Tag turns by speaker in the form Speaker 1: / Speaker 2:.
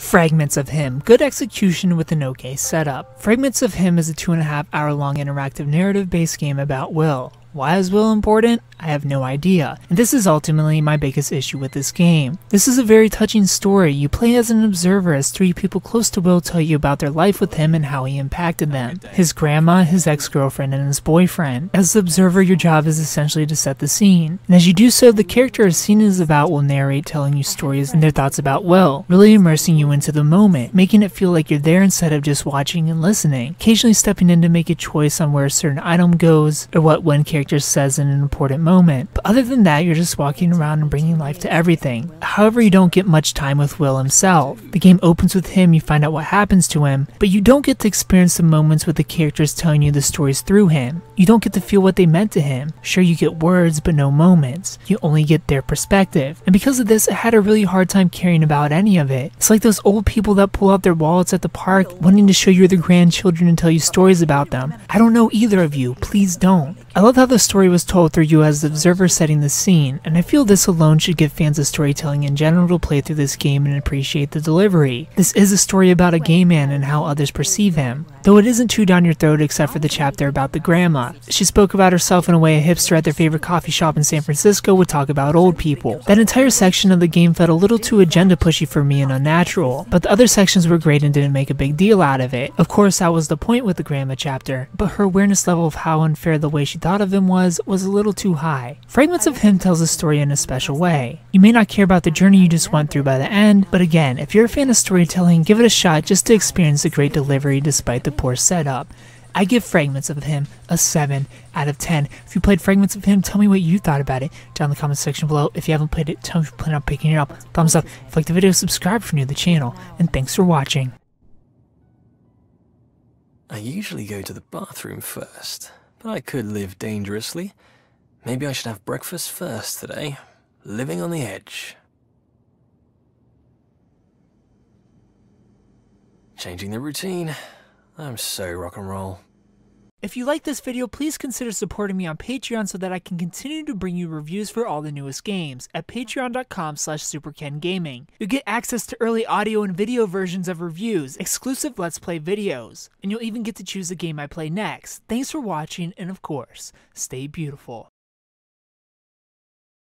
Speaker 1: Fragments of Him. Good execution with an okay setup. Fragments of Him is a 2.5 hour long interactive narrative based game about Will. Why is Will important? I have no idea, and this is ultimately my biggest issue with this game. This is a very touching story. You play as an observer as three people close to Will tell you about their life with him and how he impacted them. His grandma, his ex-girlfriend, and his boyfriend. As the observer, your job is essentially to set the scene, and as you do so, the character a scene is about will narrate, telling you stories and their thoughts about Will, really immersing you into the moment, making it feel like you're there instead of just watching and listening, occasionally stepping in to make a choice on where a certain item goes, or what one character says in an important moment. But other than that, you're just walking around and bringing life to everything. However, you don't get much time with Will himself. The game opens with him, you find out what happens to him, but you don't get to experience the moments with the characters telling you the stories through him. You don't get to feel what they meant to him. Sure, you get words, but no moments. You only get their perspective. And because of this, I had a really hard time caring about any of it. It's like those old people that pull out their wallets at the park, wanting to show you their grandchildren and tell you stories about them. I don't know either of you, please don't. I love how the story was told through you as the observer setting the scene, and I feel this alone should give fans of storytelling in general to play through this game and appreciate the delivery. This is a story about a gay man and how others perceive him, though it isn't too down your throat except for the chapter about the grandma. She spoke about herself in a way a hipster at their favorite coffee shop in San Francisco would talk about old people. That entire section of the game felt a little too agenda pushy for me and unnatural, but the other sections were great and didn't make a big deal out of it. Of course, that was the point with the grandma chapter, but her awareness level of how unfair the way she thought of him was a little too high. Fragments of Him tells the story in a special way. You may not care about the journey you just went through by the end, but again, if you're a fan of storytelling, give it a shot just to experience the great delivery despite the poor setup. I give Fragments of Him a 7 out of 10. If you played Fragments of Him, tell me what you thought about it down in the comment section below. If you haven't played it, tell me if you plan on picking it up. Thumbs up. If you liked the video, subscribe if you're new to the channel, and thanks for watching.
Speaker 2: I usually go to the bathroom first, but I could live dangerously. Maybe I should have breakfast first today. Living on the edge. Changing the routine. I'm so rock and roll.
Speaker 1: If you like this video, please consider supporting me on Patreon so that I can continue to bring you reviews for all the newest games at patreon.com/superkengaming. You'll get access to early audio and video versions of reviews, exclusive Let's Play videos, and you'll even get to choose the game I play next. Thanks for watching, and of course, stay beautiful.